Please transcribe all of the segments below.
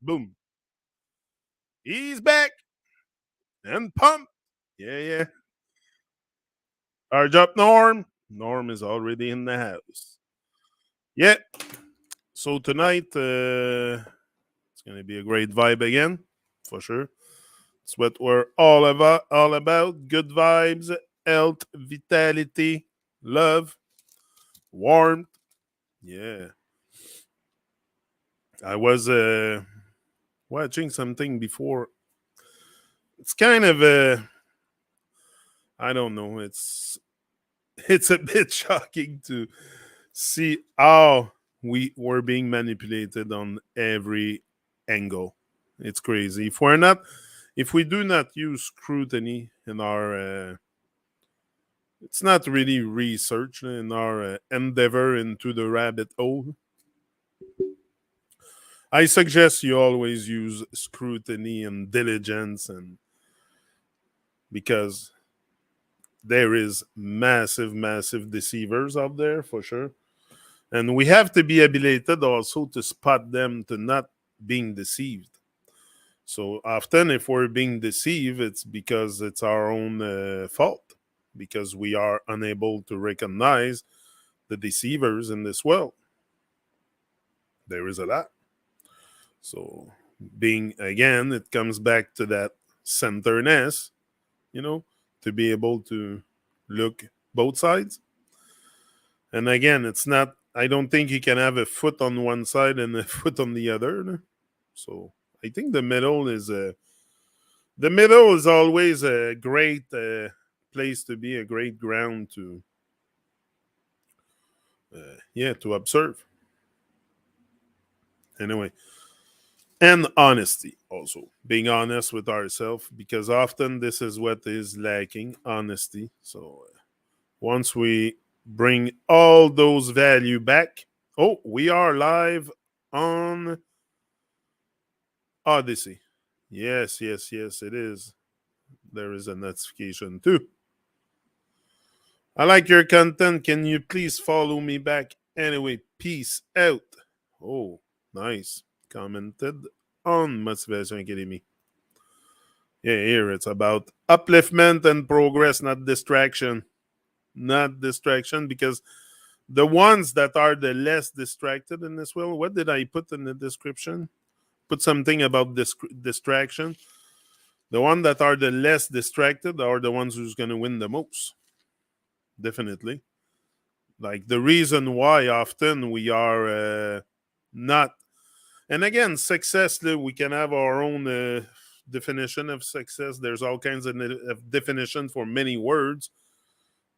Boom. He's back and pumped. Yeah, yeah. Charge up, Norm. Norm is already in the house. Yeah. So tonight, it's going to be a great vibe again, for sure. It's what we're all about. All about good vibes, health, vitality, love, warmth. Yeah. I was watching something before. It's kind of I don't know. It's a bit shocking to see how we were being manipulated on every angle. It's crazy. If we do not use scrutiny in our, it's not really research in our endeavor into the rabbit hole. I suggest you always use scrutiny and diligence, and because there is massive, massive deceivers out there for sure. And we have to be abilitated also to spot them to not being deceived. So often, if we're being deceived, it's because it's our own fault, because we are unable to recognize the deceivers in this world. There is a lot. So, being again, it comes back to that centerness, you know, to be able to look both sides. And again, it's not, I don't think you can have a foot on one side and a foot on the other. No? So, I think the middle is always a great place to be, a great ground to yeah, to observe. Anyway, and honesty also, being honest with ourselves, because often this is what is lacking, honesty. So once we bring all those value back, oh, we are live on Odyssey. Yes, yes, yes, it is. There is a notification too. I like your content. Can you please follow me back? Anyway, peace out. Oh, nice. Commented on Motivation Academy. Yeah, here it's about upliftment and progress, not distraction. Not distraction, because the ones that are the less distracted in this world, what did I put in the description? Put something about distraction. The one that are the less distracted are the ones who's going to win the most. Definitely. Like the reason why often we are not, and again, success, we can have our own definition of success. There's all kinds of definition for many words,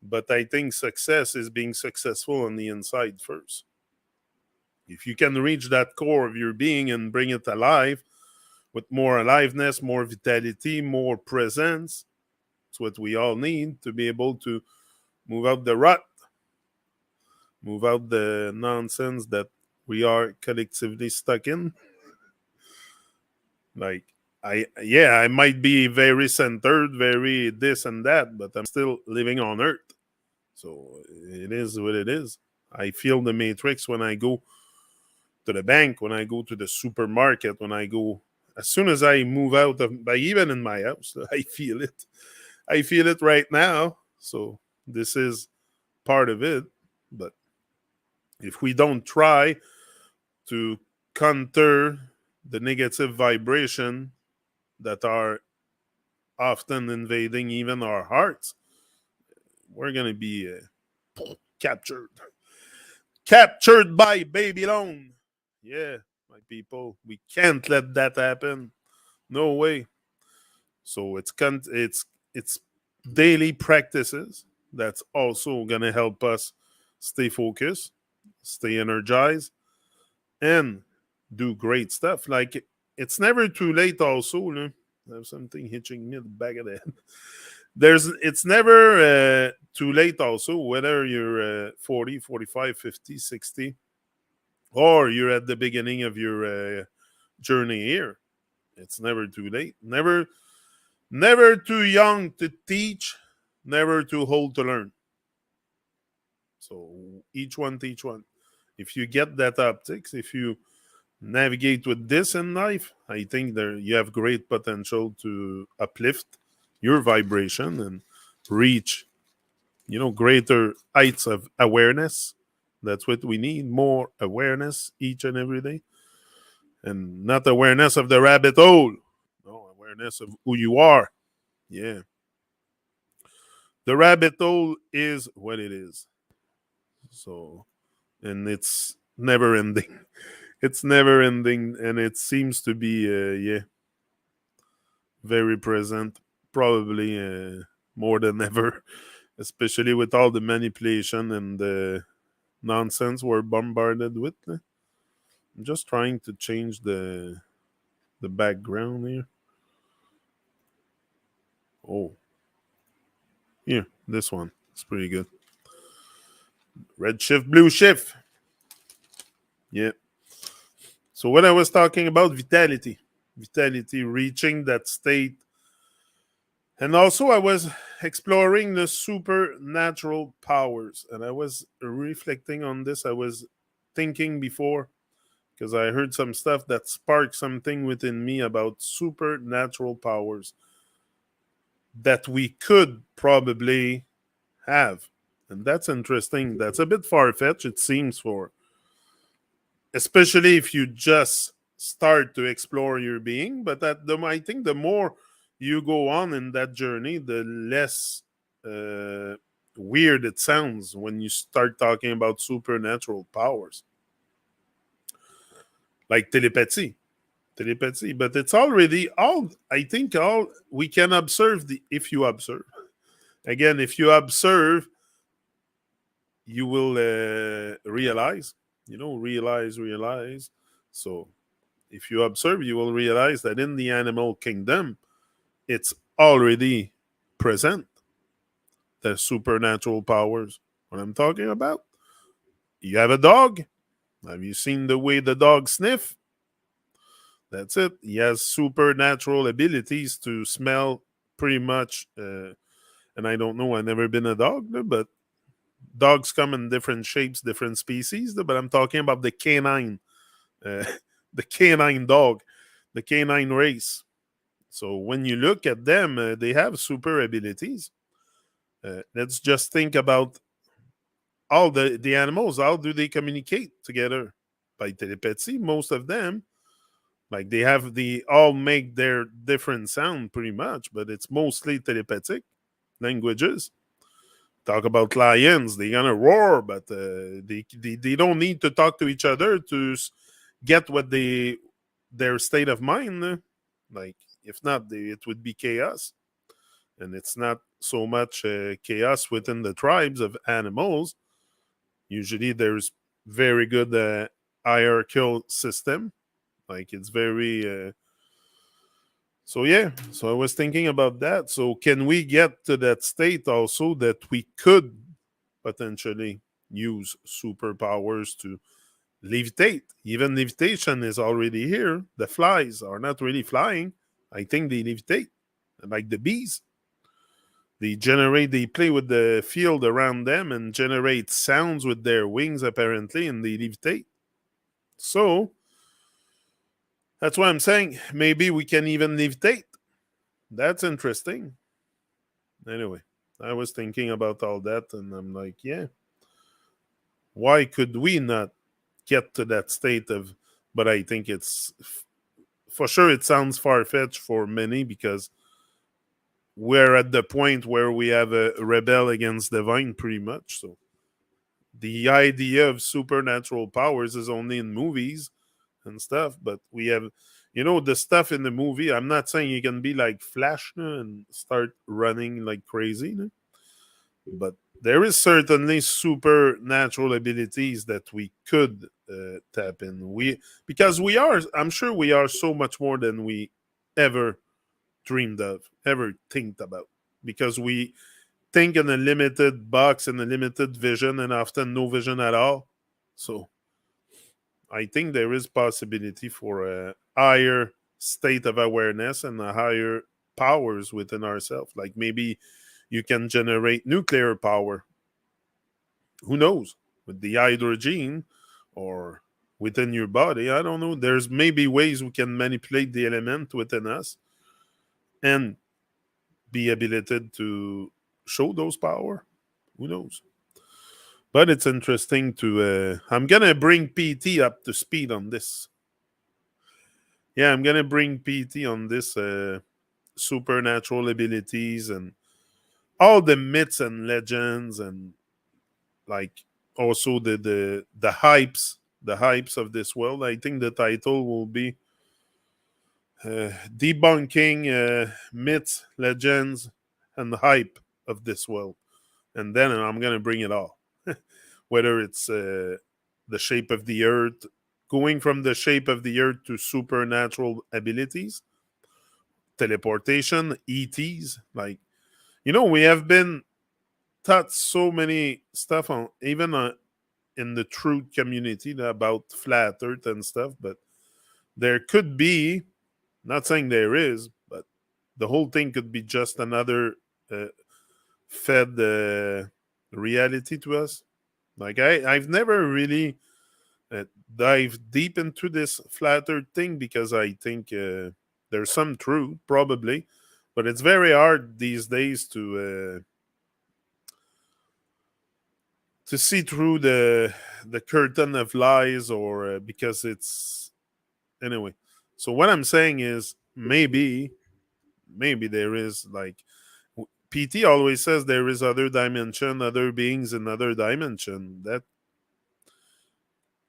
but I think success is being successful on the inside first. If you can reach that core of your being and bring it alive with more aliveness, more vitality, more presence, it's what we all need to be able to move out the rut, move out the nonsense that we are collectively stuck in. Like, I might be very centered, very this and that, but I'm still living on Earth. So it is what it is. I feel the matrix when I go to the bank, when I go to the supermarket, when I go, as soon as I move out of, by even in my house, I feel it. I feel it right now. So this is part of it. But if we don't try to counter the negative vibration that are often invading even our hearts, we're going to be captured. Captured by Babylon. Yeah, my people, we can't let that happen. No way. So it's daily practices that's also going to help us stay focused, stay energized, and do great stuff. Like, it's never too late also. No? I have something hitching me in the back of the head. It's never too late also, whether you're 40, 45, 50, 60, or you're at the beginning of your journey here. It's never too late. Never too young to teach, never too old to learn. So each one teach one. If you get that optics, if you navigate with this in life, I think there you have great potential to uplift your vibration and reach, greater heights of awareness. That's what we need, more awareness each and every day. And not awareness of the rabbit hole. No, awareness of who you are. Yeah. The rabbit hole is what it is. So, and it's never ending. It's never ending, and it seems to be, very present, probably more than ever, especially with all the manipulation and the nonsense we're bombarded with. I'm just trying to change the background here. Oh, here, this one. It's pretty good. Red shift, blue shift. Yeah. So when I was talking about vitality, reaching that state, and also I was exploring the supernatural powers, and I was reflecting on this. I was thinking before because I heard some stuff that sparked something within me about supernatural powers that we could probably have. And that's interesting. That's a bit far fetched, it seems, for especially if you just start to explore your being. But I think the more you go on in that journey, the less uh, weird it sounds when you start talking about supernatural powers, like telepathy. But it's already all. I think all we can observe the if you observe again. If you observe, you will realize. Realize. So if you observe, you will realize that in the animal kingdom, it's already present. The supernatural powers. What I'm talking about. You have a dog. Have you seen the way the dog sniff? That's it. He has supernatural abilities to smell pretty much. And I don't know. I've never been a dog, but dogs come in different shapes, different species. But I'm talking about the canine, uh, the canine dog, the canine race. So when you look at them, they have super abilities. Let's just think about all the animals. How do they communicate together? By telepathy, most of them. Like they all make their different sound pretty much, but it's mostly telepathic languages. Talk about lions, they're gonna roar, but they don't need to talk to each other to get their state of mind. Like if not, it would be chaos, and it's not so much chaos within the tribes of animals. Usually, there's very good hierarchical system. Like it's very so yeah, so I was thinking about that. So can we get to that state also that we could potentially use superpowers to levitate? Even levitation is already here. The flies are not really flying. I think they levitate, like the bees. They play with the field around them and generate sounds with their wings, apparently, and they levitate. So that's why I'm saying maybe we can even levitate. That's interesting. Anyway, I was thinking about all that and I'm like, yeah, why could we not get to that state of, but I think it's for sure it sounds far fetched for many because we're at the point where we have a rebel against divine pretty much. So the idea of supernatural powers is only in movies and stuff, but we have the stuff in the movie. I'm not saying you can be like Flash and start running like crazy, but there is certainly supernatural abilities that we could tap in. Because we are, I'm sure we are so much more than we ever dreamed of, ever think about. Because we think in a limited box and a limited vision, and often no vision at all. So I think there is possibility for a higher state of awareness and a higher powers within ourselves. Like maybe you can generate nuclear power. Who knows? With the hydrogen or within your body. I don't know. There's maybe ways we can manipulate the element within us and be abilited to show those power. Who knows? But it's interesting to. I'm gonna bring PT up to speed on this. Yeah, I'm gonna bring PT on this supernatural abilities and all the myths and legends and like also the hypes of this world. I think the title will be debunking myths, legends, and the hype of this world. And then I'm gonna bring it all, whether it's the shape of the earth, going from the shape of the earth to supernatural abilities, teleportation, ETs. Like we have been taught so many stuff on even in the truth community about flat earth and stuff, but there could be, not saying there is, but the whole thing could be just another uh, fed reality to us. Like I've never really dived deep into this flat earth thing because I think there's some truth probably, but it's very hard these days to see through the curtain of lies or because it's anyway. So what I'm saying is maybe there is like PT always says there is other dimension, other beings in other dimension. That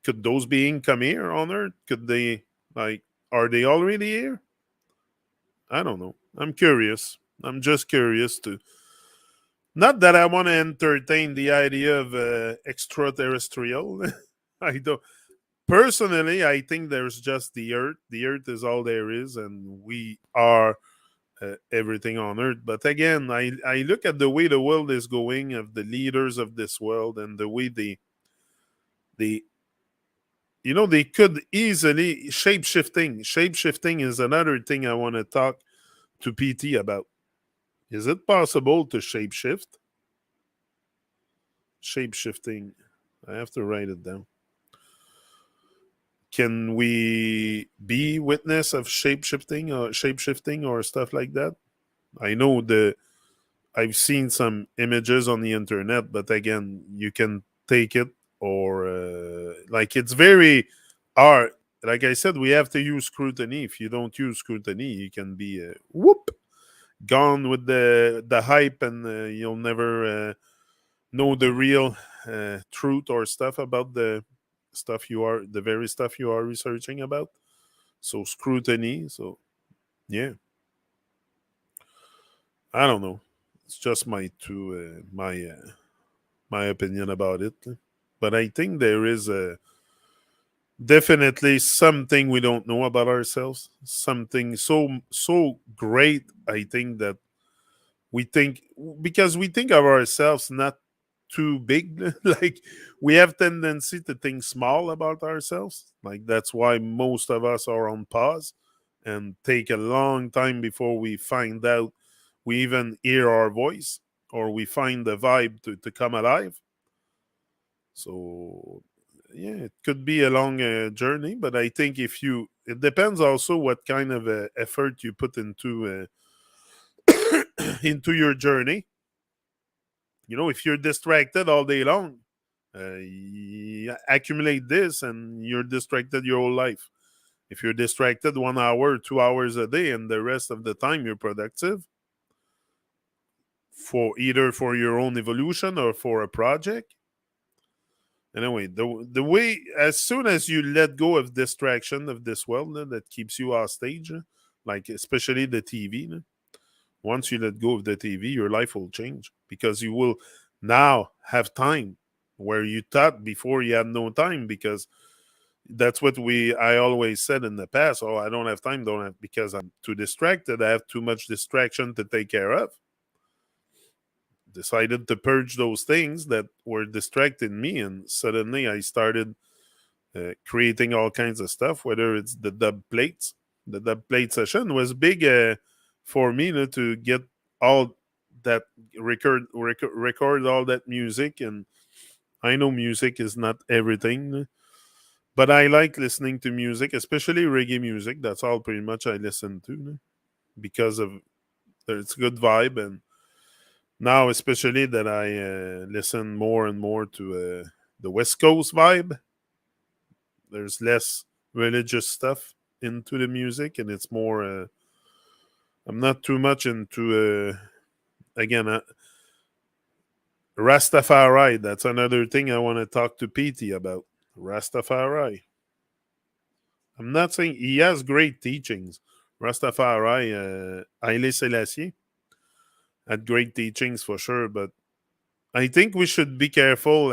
could those beings come here on Earth? Could they like are they already here? I don't know. I'm curious. I'm just curious to not that I want to entertain the idea of extraterrestrial. I don't personally. I think there's just the Earth. The Earth is all there is, and we are everything on earth. But again, I look at the way the world is going, of the leaders of this world, and the way they they could easily shape shifting. Shape shifting is another thing I want to talk to PT about. Is it possible to shape shift? Shape shifting. I have to write it down. Can we be witness of shape shifting or stuff like that? I know I've seen some images on the internet, but again, you can take it or like it's very hard. Like I said, we have to use scrutiny. If you don't use scrutiny, you can be whoop gone with the hype, and you'll never know the real truth or stuff about the very stuff you are researching about. So scrutiny. So yeah, I don't know. It's just my opinion about it. But I think there is definitely something we don't know about ourselves. Something so great. I think that we think because we think of ourselves not too big. Like we have tendency to think small about ourselves. Like that's why most of us are on pause and take a long time before we find out we even hear our voice or we find the vibe to come alive. So yeah, it could be a long journey, but I think it depends also what kind of effort you put into your journey. If you're distracted all day long, you accumulate this, and you're distracted your whole life. If you're distracted 1 hour, 2 hours a day, and the rest of the time you're productive for either for your own evolution or for a project. Anyway, the way as soon as you let go of distraction of this world that keeps you hostage, like especially the TV, once you let go of the TV, your life will change because you will now have time where you thought before you had no time because that's what I always said in the past. Oh, I don't have time, don't have because I'm too distracted. I have too much distraction to take care of. Decided to purge those things that were distracting me, and suddenly I started creating all kinds of stuff. Whether it's the dub plate session was big for me to get all that record all that music. And I know music is not everything, But I like listening to music, especially reggae music. That's all pretty much I listen to, no? Because of it's a good vibe. And now, especially that I listen more and more to the West Coast vibe, there's less religious stuff into the music, and it's more. I'm not too much into again Rastafari. That's another thing I want to talk to PT about. Rastafari. I'm not saying he has great teachings. Rastafari, Haile Selassie had great teachings for sure, but I think we should be careful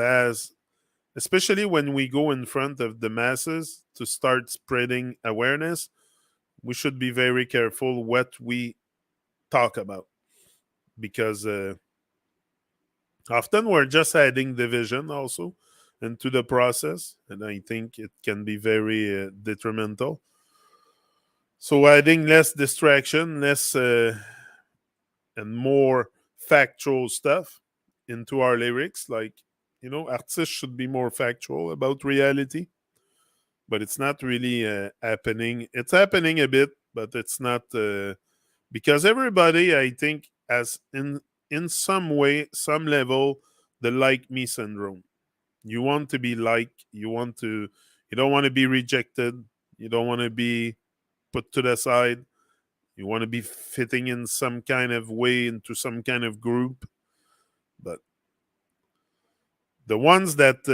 especially when we go in front of the masses to start spreading awareness. We should be very careful what we talk about because often we're just adding division also into the process, and I think it can be very detrimental. So adding less distraction, less and more factual stuff into our lyrics, like artists should be more factual about reality, but it's not really happening. It's happening a bit, but it's not because everybody, I think, has in some way, some level, the like me syndrome. You want to be liked. You don't want to be rejected. You don't want to be put to the side. You want to be fitting in some kind of way into some kind of group. But the ones that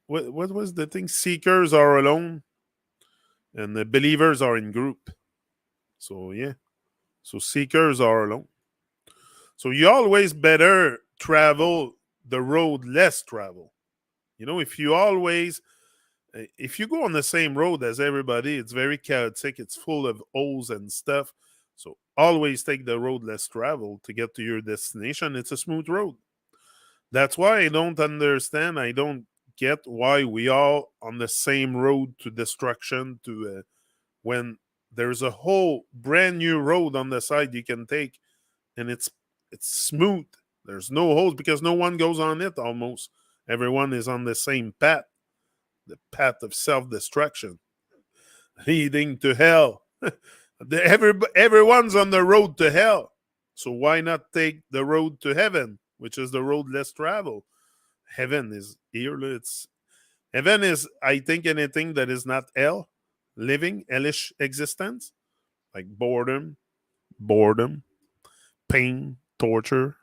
what was the thing? Seekers are alone, and the believers are in group. So yeah, so seekers are alone. So you always better travel the road less travel. If you always if you go on the same road as everybody, it's very chaotic. It's full of holes and stuff. So always take the road less traveled to get to your destination. It's a smooth road. That's why I don't understand. I don't get why we all on the same road to destruction. To when there's a whole brand new road on the side you can take, and it's smooth. There's no holes because no one goes on it. Almost everyone is on the same path, the path of self-destruction, leading to hell. Everyone's on the road to hell. So why not take the road to heaven, which is the road less traveled? Heaven is here. Heaven is, I think, anything that is not hell, living, hellish existence, like boredom, pain, torture.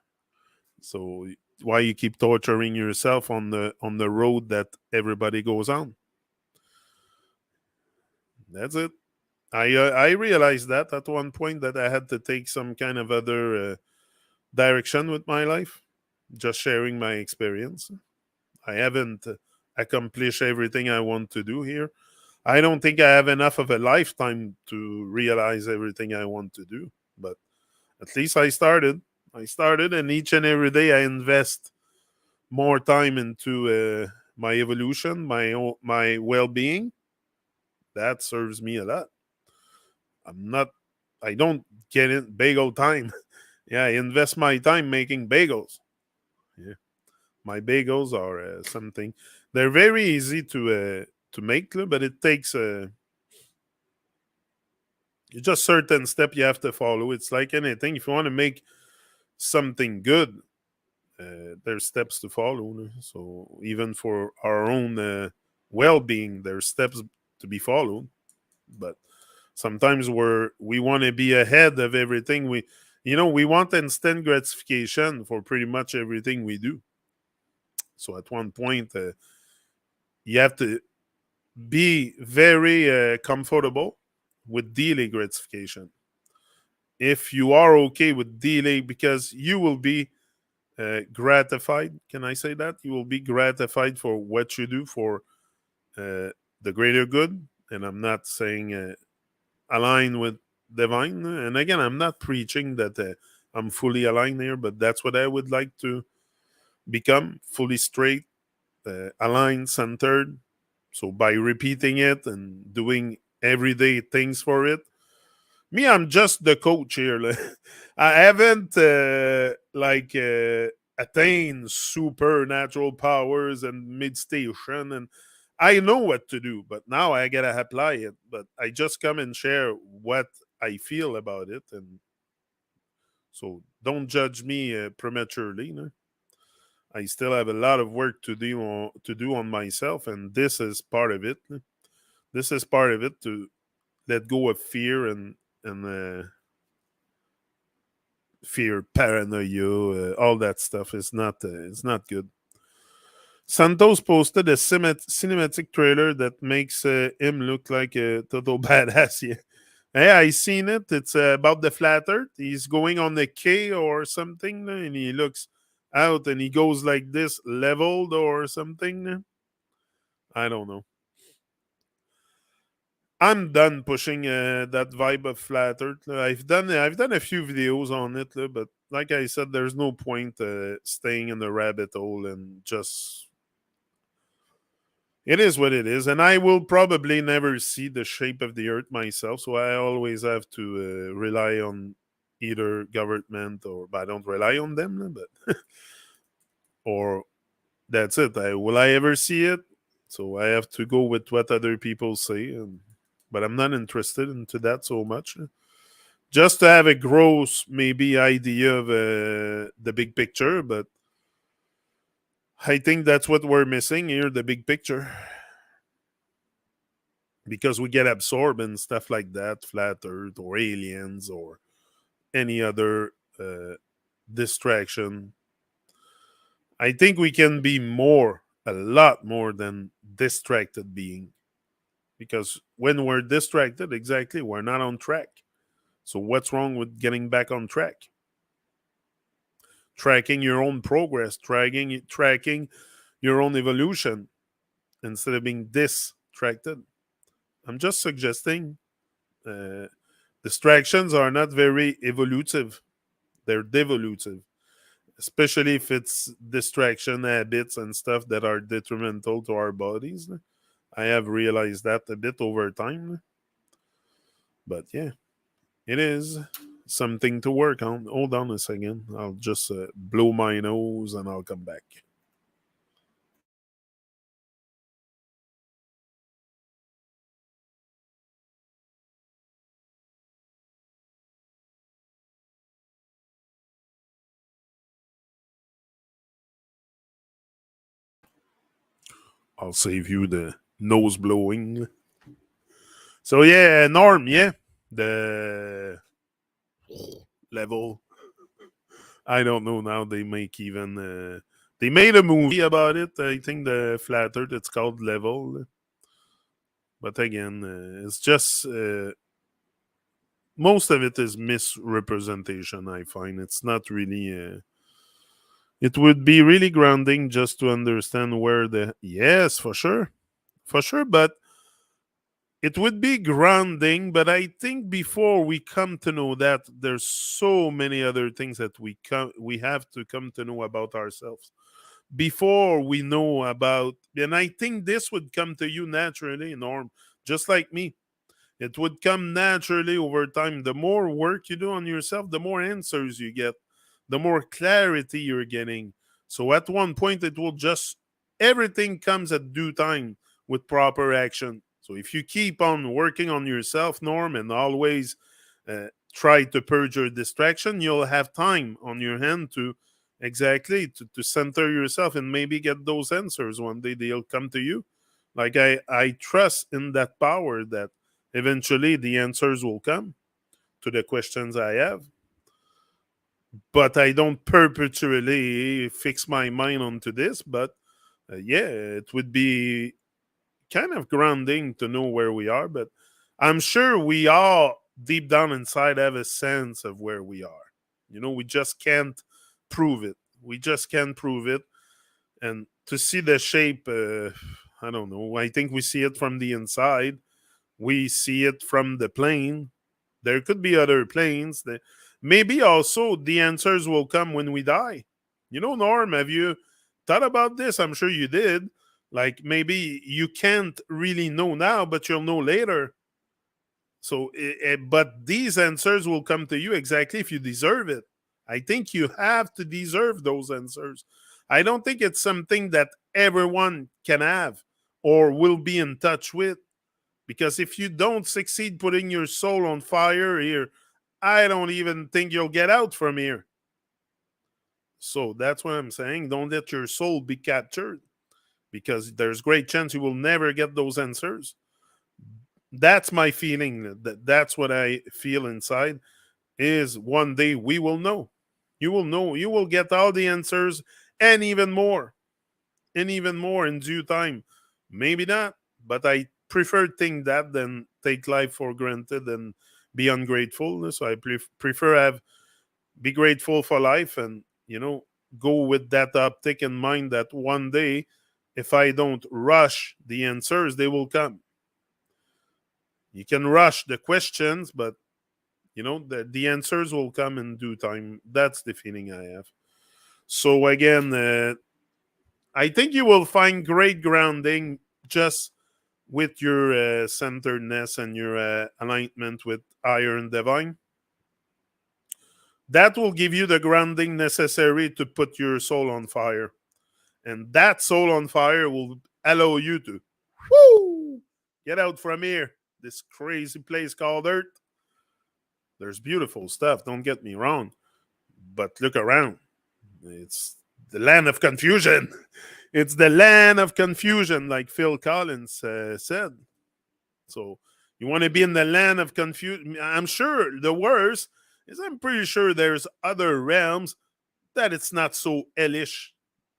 So why you keep torturing yourself on the road that everybody goes on? That's it. I realized that at one point that I had to take some kind of other direction with my life. Just sharing my experience. I haven't accomplished everything I want to do here. I don't think I have enough of a lifetime to realize everything I want to do. But at least I started. And each and every day I invest more time into my evolution, my well-being. That serves me a lot. I'm not. I don't get it bagel time. Yeah, I invest my time making bagels. Yeah, my bagels are something. They're very easy to make, but it takes just certain step you have to follow. It's like anything. If you want to make something good, there's steps to follow. No? So even for our own well-being, there's steps to be followed. But sometimes we want to be ahead of everything. We want instant gratification for pretty much everything we do. So at one point, you have to be very comfortable with delay gratification. If you are okay with delay, because you will be gratified, can I say that? You will be gratified for what you do for the greater good. And I'm not saying align with divine. And again, I'm not preaching that I'm fully aligned here, but that's what I would like to become, fully straight, aligned, centered. So by repeating it and doing everyday things for it, me, I'm just the coach here. I haven't attain supernatural powers and meditation, and I know what to do, but now I gotta apply it. But I just come and share what I feel about it, and so don't judge me prematurely. No? I still have a lot of work to do on myself, and this is part of it. No? This is part of it, to let go of fear and fear, paranoia, all that stuff is not it's not good. Santos posted a cinematic trailer that makes him look like a total badass. Yeah. Hey, I seen it. It's about the flat Earth. He's going on the K or something, and he looks out and he goes like this, leveled or something. I don't know. I'm done pushing that vibe of flat Earth. I've done a few videos on it, but like I said, there's no point staying in the rabbit hole and just. It is what it is, and I will probably never see the shape of the Earth myself, so I always have to rely on either government or. But I don't rely on them, but or that's it. Will I ever see it? So I have to go with what other people say, but I'm not interested into that so much. Just to have a gross maybe idea of the big picture, but I think that's what we're missing here, the big picture. Because we get absorbed in stuff like that, flat earth or aliens or any other uh, distraction. I think we can be more, a lot more than distracted being. Because when we're distracted, exactly, we're not on track. So what's wrong with getting back on track? Tracking your own progress, tracking your own evolution instead of being distracted. I'm just suggesting uh, distractions are not very evolutive. They're devolutive, especially if it's distraction habits and stuff that are detrimental to our bodies. I have realized that a bit over time. But yeah, it is something to work on. Hold on a second. I'll just blow my nose and I'll come back. I'll save you the nose blowing. So yeah, Norm, yeah. The level. I don't know now. They make even. They made a movie about it. I think the flat Earth. It's called Level. But again, it's just most of it is misrepresentation. I find it's not really. It would be really grounding just to understand where the yes, for sure. But it would be grounding. But I think before we come to know that, there's so many other things that we have to come to know about ourselves before we know about. And I think this would come to you naturally, Norm, just like me. It would come naturally over time. The more work you do on yourself, the more answers you get, the more clarity you're getting. So at one point, it will just, everything comes at due time with proper action. So if you keep on working on yourself, Norm, and always try to purge your distraction, you'll have time on your hand to exactly to center yourself and maybe get those answers one day. They'll come to you. Like I trust in that power that eventually the answers will come to the questions I have. But I don't perpetually fix my mind onto this. But yeah, it would be kind of grounding to know where we are. But I'm sure we all deep down inside have a sense of where we are. We just can't prove it. We just can't prove it. And to see the shape, I don't know. I think we see it from the inside. We see it from the plane. There could be other planes. Maybe also the answers will come when we die. Norm, have you thought about this? I'm sure you did. Like maybe you can't really know now, but you'll know later. So, but these answers will come to you exactly if you deserve it. I think you have to deserve those answers. I don't think it's something that everyone can have or will be in touch with. Because if you don't succeed putting your soul on fire here, I don't even think you'll get out from here. So that's what I'm saying. Don't let your soul be captured because there's great chance you will never get those answers. That's my feeling. That's what I feel inside is one day we will know. You will know. You will get all the answers and even more. And even more in due time. Maybe not, but I prefer think that than take life for granted and be ungrateful. So I prefer have be grateful for life and go with that optic in mind that one day, if I don't rush the answers, they will come. You can rush the questions, but the answers will come in due time. That's the feeling I have. So again, I think you will find great grounding just with your centeredness and your alignment with iron divine. That will give you the grounding necessary to put your soul on fire. And that soul on fire will allow you to whoo, get out from here. This crazy place called Earth. There's beautiful stuff, don't get me wrong. But look around. It's the land of confusion. It's the land of confusion, like Phil Collins said. So you want to be in the land of confusion. I'm sure the worst is I'm pretty sure there's other realms that it's not so hellish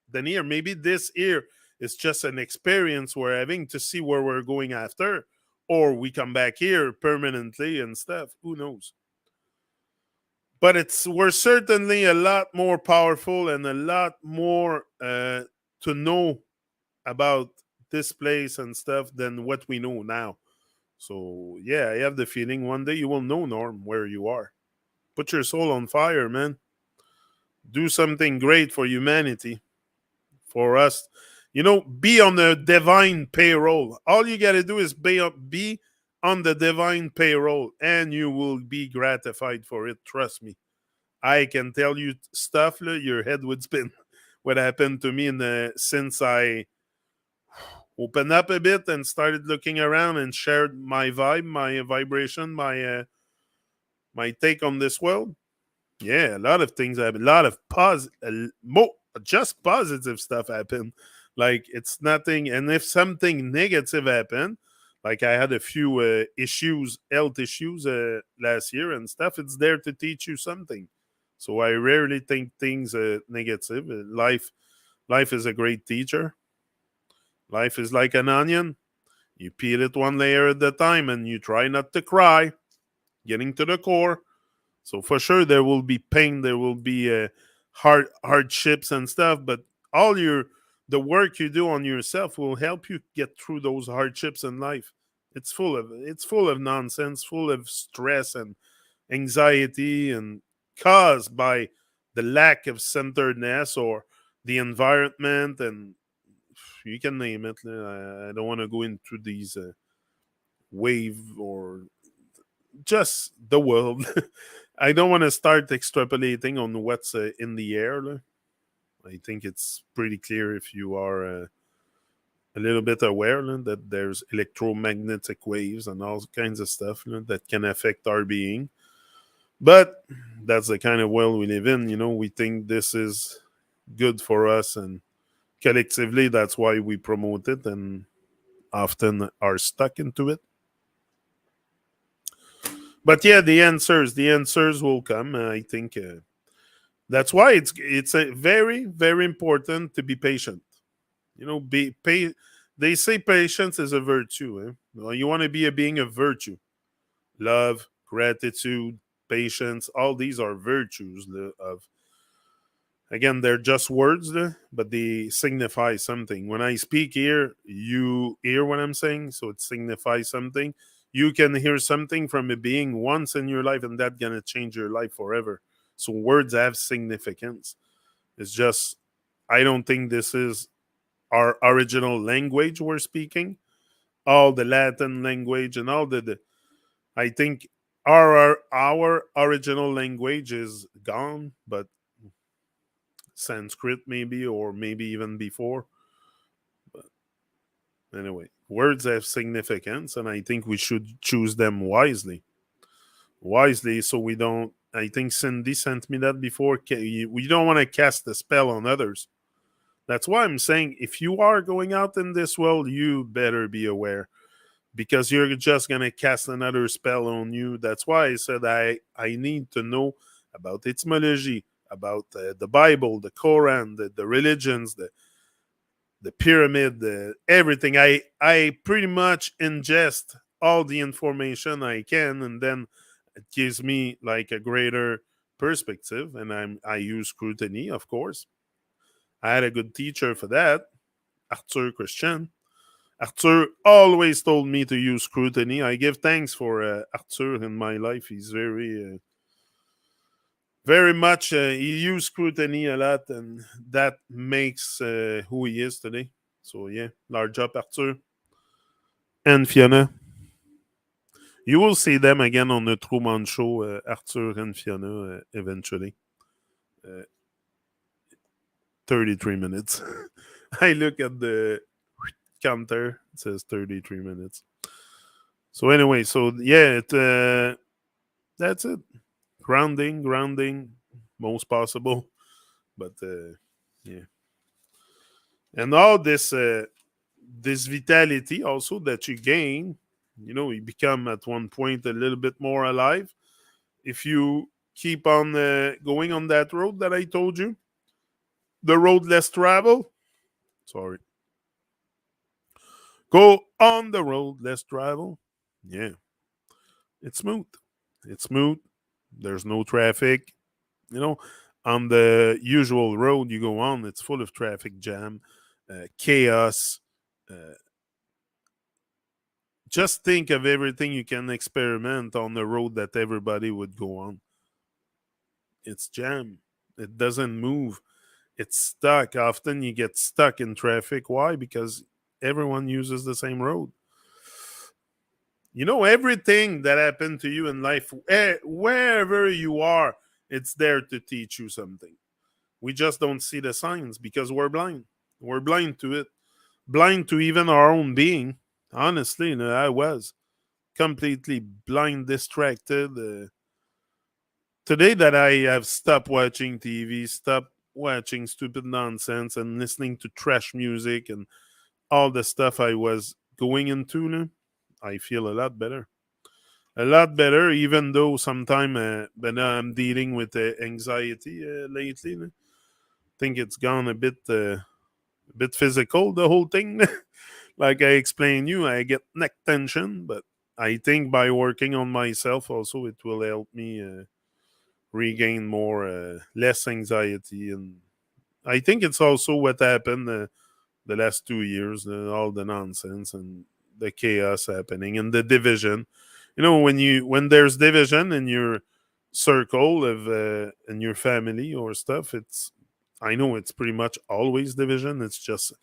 than here. Maybe this here is just an experience we're having to see where we're going after, or we come back here permanently and stuff. Who knows? But we're certainly a lot more powerful and a lot more to know about this place and stuff than what we know now. So yeah, I have the feeling one day you will know, Norm, where you are. Put your soul on fire, man. Do something great for humanity, for us. Be on the divine payroll. All you got to do is be on the divine payroll, and you will be gratified for it. Trust me. I can tell you stuff, your head would spin. What happened to me since I opened up a bit and started looking around and shared my vibe, my vibration, my take on this world. Yeah, a lot of things happen. A lot of just positive stuff happen. Like it's nothing. And if something negative happened, like I had a few health issues last year and stuff, it's there to teach you something. So I rarely think things negative. Life is a great teacher. Life is like an onion. You peel it one layer at a time, and you try not to cry, getting to the core. So for sure there will be pain, there will be hardships and stuff, but all the work you do on yourself will help you get through those hardships in life. It's full of nonsense, full of stress and anxiety and caused by the lack of centeredness or the environment, and you can name it. I don't want to go into these wave or just the world. I don't want to start extrapolating on what's in the air. I think it's pretty clear if you are a little bit aware that there's electromagnetic waves and all kinds of stuff that can affect our being. But that's the kind of world we live in. We think this is good for us, and collectively, that's why we promote it and often are stuck into it. But yeah, the answers will come. I think that's why it's a very very important to be patient. Be pay. They say patience is a virtue. Well, you want to be a being of virtue, love, gratitude, patience. All these are virtues of. Again, they're just words, but they signify something. When I speak here, you hear what I'm saying, so it signifies something. You can hear something from a being once in your life, and that's gonna change your life forever. So words have significance. It's just I don't think this is our original language we're speaking. All the Latin language and all the I think our original language is gone, but Sanskrit maybe, or maybe even before. But anyway, words have significance, and I think we should choose them wisely, so we don't. I think Cindy sent me that before. We don't want to cast a spell on others. That's why I'm saying if you are going out in this world, you better be aware because you're just gonna cast another spell on you. That's why I said I need to know about etymology, about the Bible, the Quran, the religions, the pyramid, everything. I pretty much ingest all the information I can, and then it gives me like a greater perspective. And I use scrutiny, of course. I had a good teacher for that, Arthur Christian. Arthur always told me to use scrutiny. I give thanks for Arthur in my life. He's very much, he used scrutiny a lot, and that makes who he is today. So, yeah, large up, Arthur. And Fiona. You will see them again on the Truman Show, Arthur and Fiona, eventually. Uh, 33 minutes. I look at the counter, it says 33 minutes. So, anyway, so yeah, that's it. Grounding, most possible. But yeah, and all this vitality also that you gain, you become at one point a little bit more alive if you keep on going on that road that I told you, the road less travel. Sorry, go on the road less travel. Yeah, it's smooth. It's smooth. There's no traffic. You know, on the usual road you go on, it's full of traffic jam, chaos. Uh, just think of everything you can experiment on the road that everybody would go on. It's jam. It doesn't move. It's stuck. Often you get stuck in traffic. Why? Because everyone uses the same road. Everything that happened to you in life, wherever you are, it's there to teach you something. We just don't see the signs because we're blind. We're blind to it, blind to even our own being. Honestly, I was completely blind, distracted. Today that I have stopped watching TV, stopped watching stupid nonsense, and listening to trash music and all the stuff I was going into, I feel a lot better. A lot better, even though sometimes when I'm dealing with anxiety lately. Think it's gone a bit physical, the whole thing. Like I explained you, I get neck tension, but I think by working on myself also it will help me regain more less anxiety. And I think it's also what happened the last 2 years, all the nonsense and the chaos happening and the division. When there's division in your circle of in your family or stuff, I know it's pretty much always division. It's just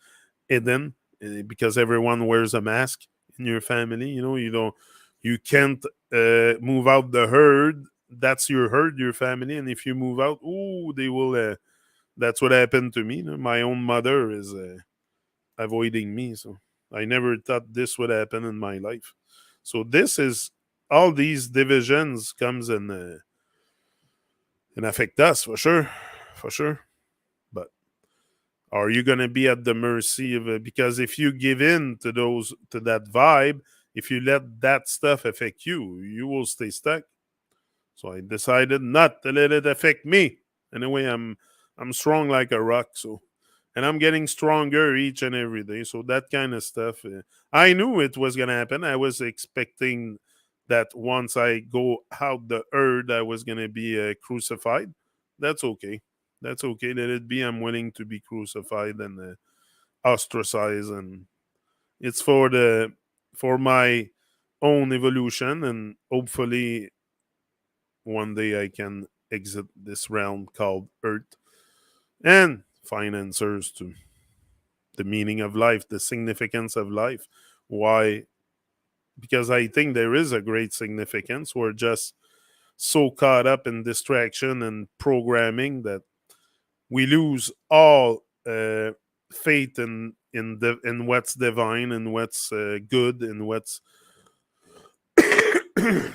hidden because everyone wears a mask in your family. You can't move out the herd. That's your herd, your family, and if you move out, they will. That's what happened to me. My own mother is avoiding me, so I never thought this would happen in my life. So this is all these divisions comes and affect us for sure. But are you going to be at the mercy of it? Because if you give in to that vibe, if you let that stuff affect you, you will stay stuck. So I decided not to let it affect me. Anyway, I'm strong like a rock, so and I'm getting stronger each and every day. So that kind of stuff, I knew it was gonna happen. I was expecting that once I go out the herd, I was gonna be crucified. That's okay. That's okay. Let it be. I'm willing to be crucified and ostracized, and it's for my own evolution, and hopefully one day I can exit this realm called Earth and find answers to the meaning of life, the significance of life, why because I think there is a great significance. We're just so caught up in distraction and programming that we lose all faith in what's divine and what's good and what's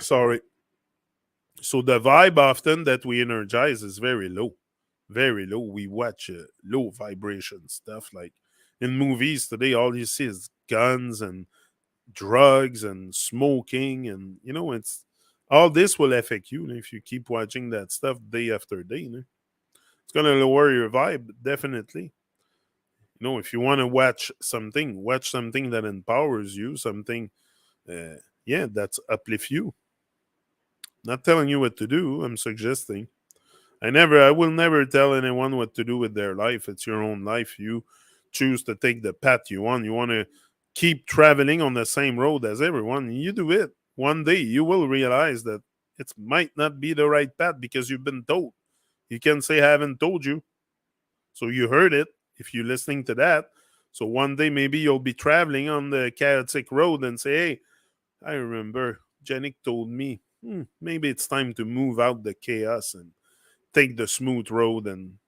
sorry. So the vibe often that we energize is very low, very low. We watch low vibration stuff like in movies today. All you see is guns and drugs and smoking, and it's all this will affect you if you keep watching that stuff day after day. It's gonna lower your vibe definitely. If you want to watch something that empowers you, something, that's uplift you. Not telling you what to do. I'm suggesting. I will never tell anyone what to do with their life. It's your own life. You choose to take the path you want. You want to keep traveling on the same road as everyone. You do it. One day you will realize that it might not be the right path because you've been told. You can say, I haven't told you. So you heard it if you're listening to that. So one day maybe you'll be traveling on the chaotic road and say, hey, I remember Janik told me, maybe it's time to move out the chaos and take the smooth road. And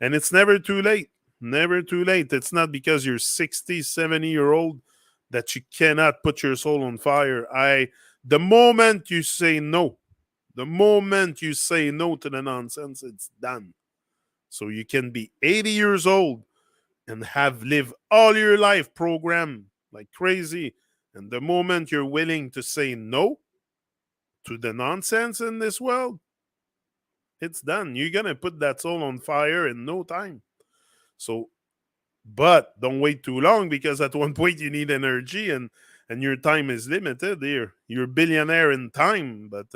it's never too late. Never too late. It's not because you're 60, 70-year old that you cannot put your soul on fire. The moment you say no, the moment you say no to the nonsense, it's done. So you can be 80 years old and have lived all your life programmed like crazy. And the moment you're willing to say no to the nonsense in this world, it's done. You're going to put that soul on fire in no time. So, but don't wait too long because at one point you need energy and your time is limited here. You're a billionaire in time, but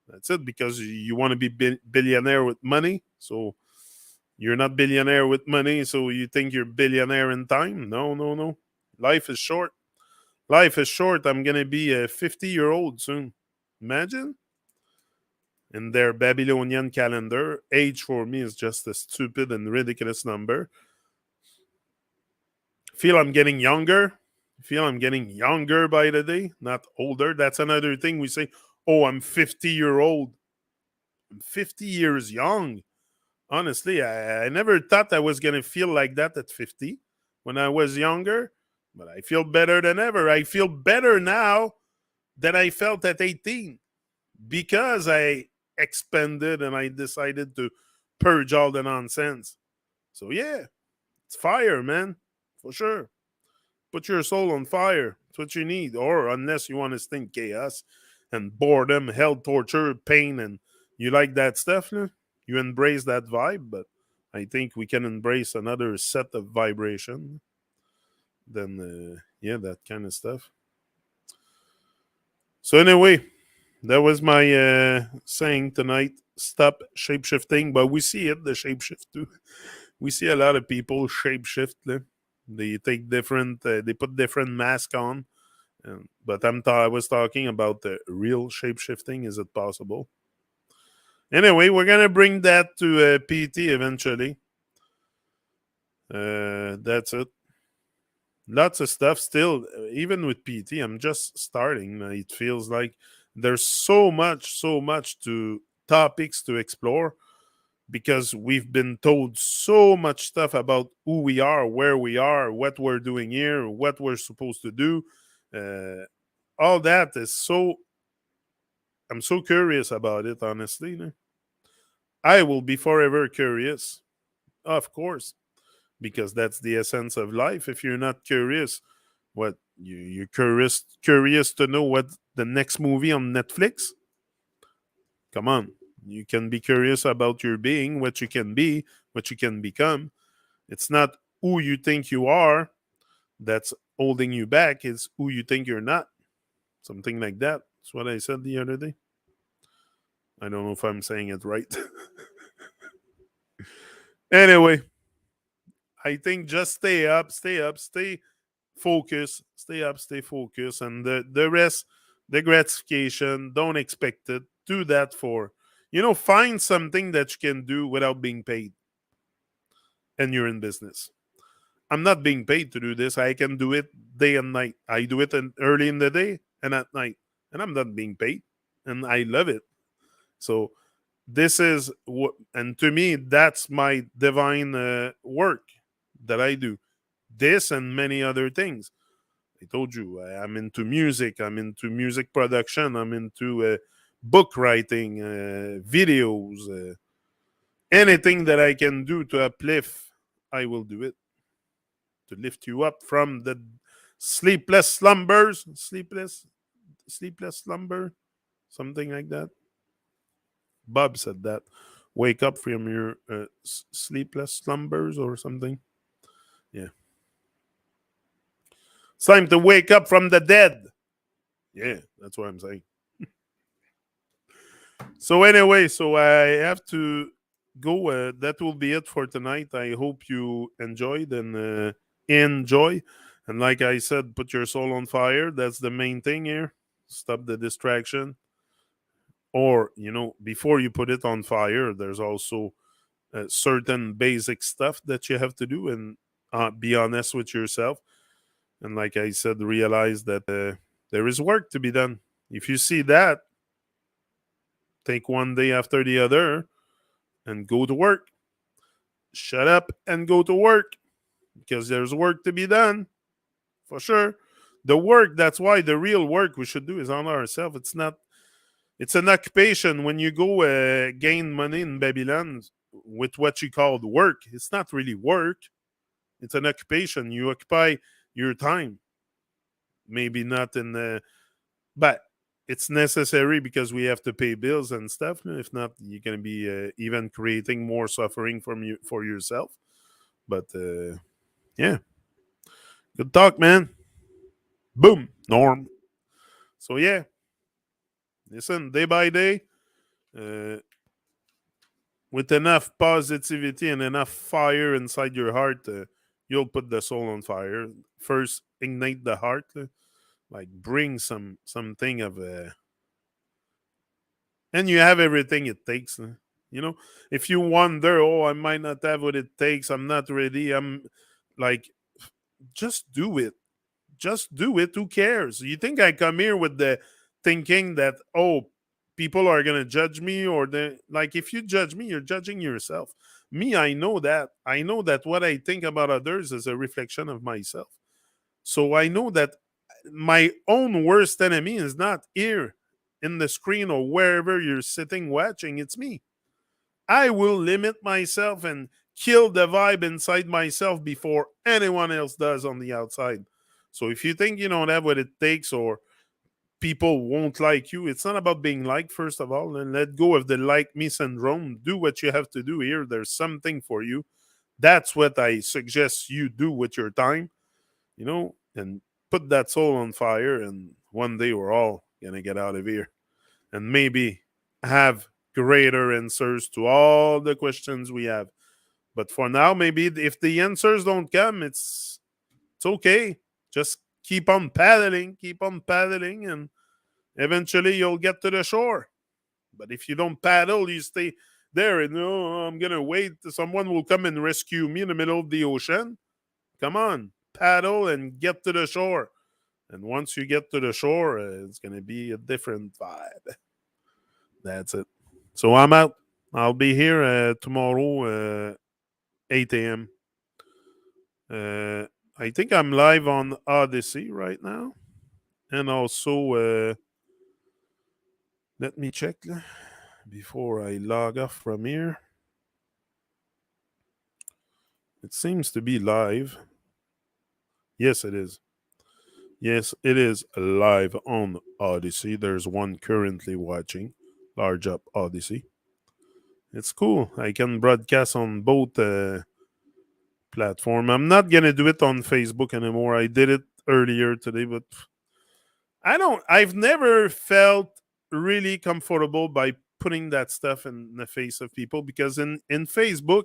that's it because you want to be billionaire with money. So you're not billionaire with money, so you think you're billionaire in time? No, no, no. Life is short. Life is short. I'm gonna be a 50-year-old soon. Imagine in their Babylonian calendar, age for me is just a stupid and ridiculous number. Feel I'm getting younger. Feel I'm getting younger by the day, not older. That's another thing we say. Oh, I'm 50-year-old. I'm 50 years young. Honestly, I never thought I was gonna feel like that at 50 when I was younger. But I feel better than ever. I feel better now than I felt at 18 because I expanded and I decided to purge all the nonsense. So yeah, it's fire, man, for sure. Put your soul on fire. It's what you need. Or unless you want to stink chaos and boredom, hell, torture, pain, and you like that stuff, you embrace that vibe. But I think we can embrace another set of vibration than that kind of stuff. So anyway, that was my saying tonight. Stop shapeshifting, but we see it, the shapeshift too. We see a lot of people shapeshift. They take different, they put different mask on. But I was talking about the real shapeshifting. Is it possible? Anyway, we're gonna bring that to PT eventually. That's it. Lots of stuff still, even with PT. I'm just starting. It feels like there's so much to topics to explore because we've been told so much stuff about who we are, where we are, what we're doing here, what we're supposed to do. All that is so. I'm so curious about it, honestly. I will be forever curious, of course, because that's the essence of life. If you're not curious, what you're curious to know what the next movie on Netflix? Come on, you can be curious about your being, what you can be, what you can become. It's not who you think you are that's holding you back. It's who you think you're not. Something like that. That's what I said the other day. I don't know if I'm saying it right. Anyway, I think just stay focused, stay up, stay focused, and the rest, the gratification, don't expect it. Do that for, find something that you can do without being paid, and you're in business. I'm not being paid to do this. I can do it day and night. I do it early in the day and at night, and I'm not being paid, and I love it. So this is what, and to me, that's my divine work that I do. This and many other things. I told you I'm into music. I'm into music production. I'm into book writing, videos, anything that I can do to uplift. I will do it to lift you up from the sleepless slumbers, sleepless slumber, something like that. Bob said that. Wake up from your sleepless slumbers or something. Yeah. It's time to wake up from the dead. Yeah, that's what I'm saying. So anyway, so I have to go. That will be it for tonight. I hope you enjoyed and enjoy. And like I said, put your soul on fire. That's the main thing here. Stop the distraction. Or, before you put it on fire, there's also certain basic stuff that you have to do, and be honest with yourself. And like I said, realize that there is work to be done. If you see that, take one day after the other and go to work. Shut up and go to work, because there's work to be done for sure. The work, that's why the real work we should do is on ourselves. It's not, it's an occupation. When you go gain money in Babylon with what you call work, it's not really work. It's an occupation. You occupy your time. Maybe not in the, but it's necessary because we have to pay bills and stuff. If not, you're gonna be even creating more suffering from you for yourself. But yeah, good talk, man. Boom, Norm. So yeah, listen, day by day, uh, with enough positivity and enough fire inside your heart, you'll put the soul on fire. First, ignite the heart, like bring something of a, and you have everything it takes. If you wonder, oh, I might not have what it takes, I'm not ready, I'm like, just do it. Just do it. Who cares? You think I come here with the thinking that, oh, people are gonna judge me, or the, like, if you judge me, you're judging yourself. Me, I know that. I know that what I think about others is a reflection of myself. So I know that my own worst enemy is not here in the screen or wherever you're sitting watching. It's me. I will limit myself and kill the vibe inside myself before anyone else does on the outside. So if you think you don't have what it takes, or people won't like you, it's not about being liked, first of all, and let go of the like me syndrome. Do what you have to do here. There's something for you. That's what I suggest you do with your time, and put that soul on fire. And one day we're all going to get out of here and maybe have greater answers to all the questions we have. But for now, maybe if the answers don't come, it's okay. Just keep on paddling, and eventually you'll get to the shore. But if you don't paddle, you stay there and, no, I'm gonna wait. Someone will come and rescue me in the middle of the ocean. Come on, paddle and get to the shore. And once you get to the shore, it's gonna be a different vibe. That's it. So I'm out. I'll be here tomorrow, 8 a.m. I think I'm live on Odyssey right now. And also, let me check before I log off from here. It seems to be live. Yes, it is. Yes, it is live on Odyssey. There's one currently watching. Large Up Odyssey. It's cool. I can broadcast on both platform. I'm not gonna do it on Facebook anymore. I did it earlier today, but I've never felt really comfortable by putting that stuff in the face of people, because in Facebook,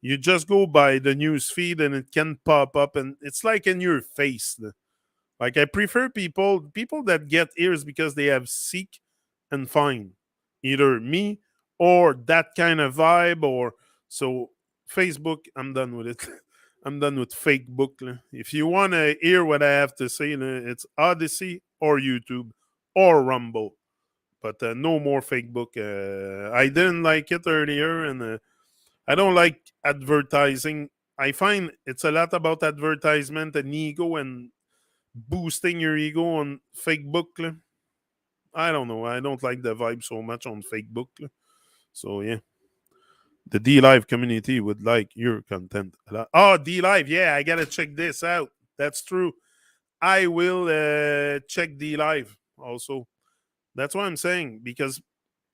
you just go by the news feed and it can pop up and it's like in your face. Like, I prefer people that get ears because they have seek and find, either me or that kind of vibe. Or so Facebook, I'm done with it. I'm done with fake book. If you want to hear what I have to say, it's Odyssey or YouTube or Rumble. But no more fake book. I didn't like it earlier, and I don't like advertising. I find it's a lot about advertisement and ego and boosting your ego on fake book. I don't know. I don't like the vibe so much on fake book. So yeah, the D Live community would like your content a lot. Oh, D Live, yeah, I gotta check this out. That's true. I will check D Live also. That's what I'm saying because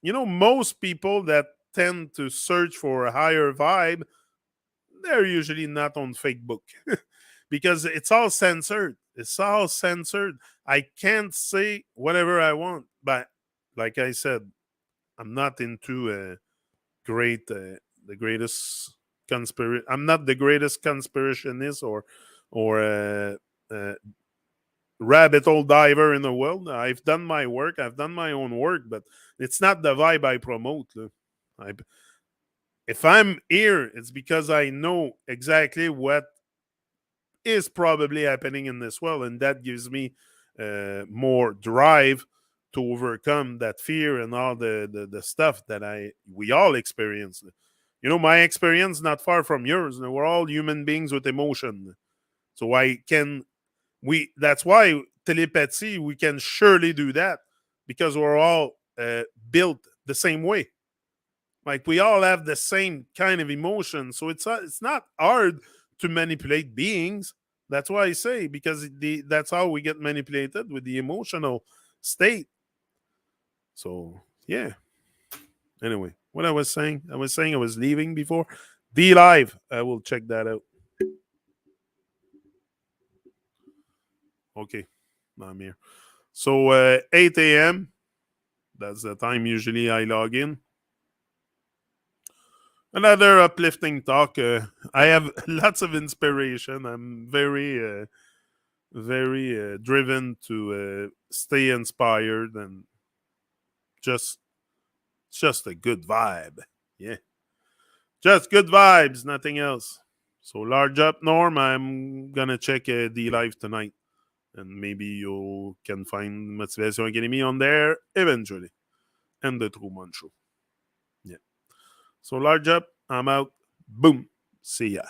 most people that tend to search for a higher vibe, they're usually not on Facebook because it's all censored. It's all censored. I can't say whatever I want, but like I said, I'm not into great the greatest conspiracy. I'm not the greatest conspirationist or rabbit hole diver in the world. I've done my work. I've done my own work, but it's not the vibe I promote. I, if I'm here, it's because I know exactly what is probably happening in this world, and that gives me more drive to overcome that fear and all the stuff that we all experience. My experience not far from yours. We're all human beings with emotion, so I can that's why telepathy we can surely do that because we're all built the same way. Like we all have the same kind of emotion, so it's not hard to manipulate beings. That's why I say because that's how we get manipulated with the emotional state. So yeah. Anyway, what I was saying I was leaving before. D Live, I will check that out. Okay, I'm here. So 8 a.m. That's the time usually I log in. Another uplifting talk. I have lots of inspiration. I'm very driven to stay inspired and just just a good vibe. Yeah, just good vibes, nothing else. So large up, Norm. I'm gonna check the live tonight, and maybe you can find Motivation Academy on there eventually, and the Truman Show. Yeah. So large up. I'm out. Boom. See ya.